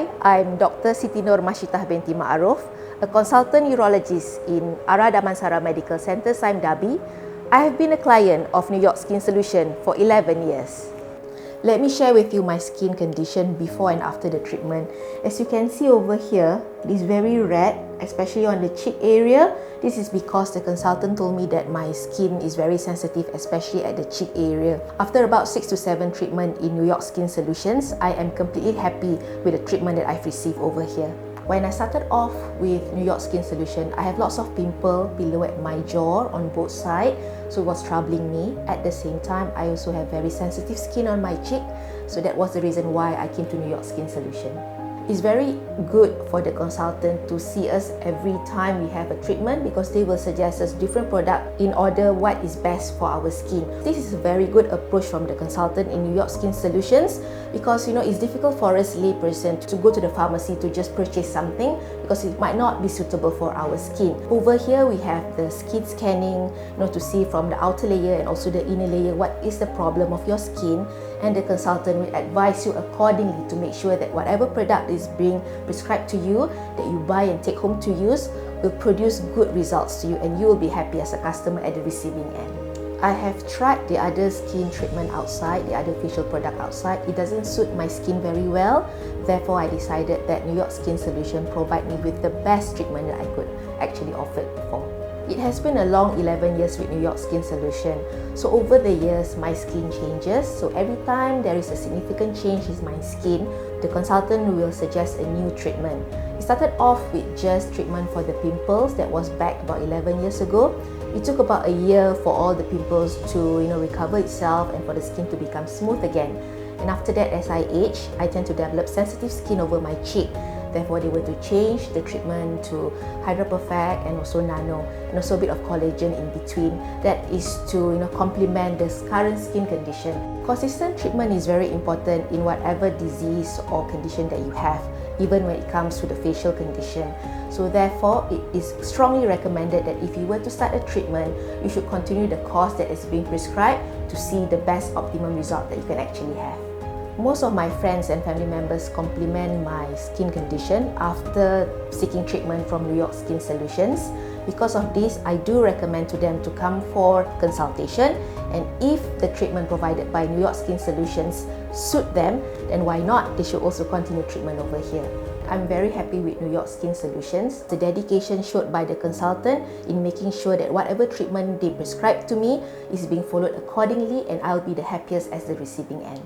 Hi, I'm Dr. Siti Nur Masyithah binti Ma'aruf, a consultant urologist in Ara Damansara Medical Centre, Sime Darby. I have been a client of New York Skin Solution for 11 years. Let me share with you my skin condition before and after the treatment. As you can see over here, it is very red, especially on the cheek area. This is because the consultant told me that my skin is very sensitive, especially at the cheek area. After about 6 to 7 treatments in New York Skin Solutions, I am completely happy with the treatment that I've received over here. When I started off with New York Skin Solution, I have lots of pimple below at my jaw on both sides, so it was troubling me. At the same time, I also have very sensitive skin on my cheek, so that was the reason why I came to New York Skin Solution. It's very good for the consultant to see us every time we have a treatment because they will suggest us different products in order what is best for our skin. This is a very good approach from the consultant in New York Skin Solutions because it's difficult for us layperson to go to the pharmacy to just purchase something because it might not be suitable for our skin. Over here we have the skin scanning, to see from the outer layer and also the inner layer what is the problem of your skin, and the consultant will advise you accordingly to make sure that whatever product is being prescribed to you that you buy and take home to use will produce good results to you, and you will be happy as a customer at the receiving end. I have tried the other skin treatment outside, the other facial product outside. It doesn't suit my skin very well. Therefore, I decided that New York Skin Solution provide me with the best treatment that I could actually offer before. It has been a long 11 years with New York Skin Solution. So over the years, my skin changes. So every time there is a significant change in my skin, the consultant will suggest a new treatment. It started off with just treatment for the pimples that was back about 11 years ago. It took about a year for all the pimples to recover itself and for the skin to become smooth again. And after that, as I age, I tend to develop sensitive skin over my cheek. Therefore, they were to change the treatment to Hydra Perfect and also Nano, and also a bit of collagen in between. That is to complement the current skin condition. Consistent treatment is very important in whatever disease or condition that you have, even when it comes to the facial condition. So therefore, it is strongly recommended that if you were to start a treatment, you should continue the course that is being prescribed to see the best optimum result that you can actually have. Most of my friends and family members compliment my skin condition after seeking treatment from New York Skin Solutions. Because of this, I do recommend to them to come for consultation, and if the treatment provided by New York Skin Solutions suit them, then why not? They should also continue treatment over here. I'm very happy with New York Skin Solutions. The dedication showed by the consultant in making sure that whatever treatment they prescribe to me is being followed accordingly, and I'll be the happiest as the receiving end.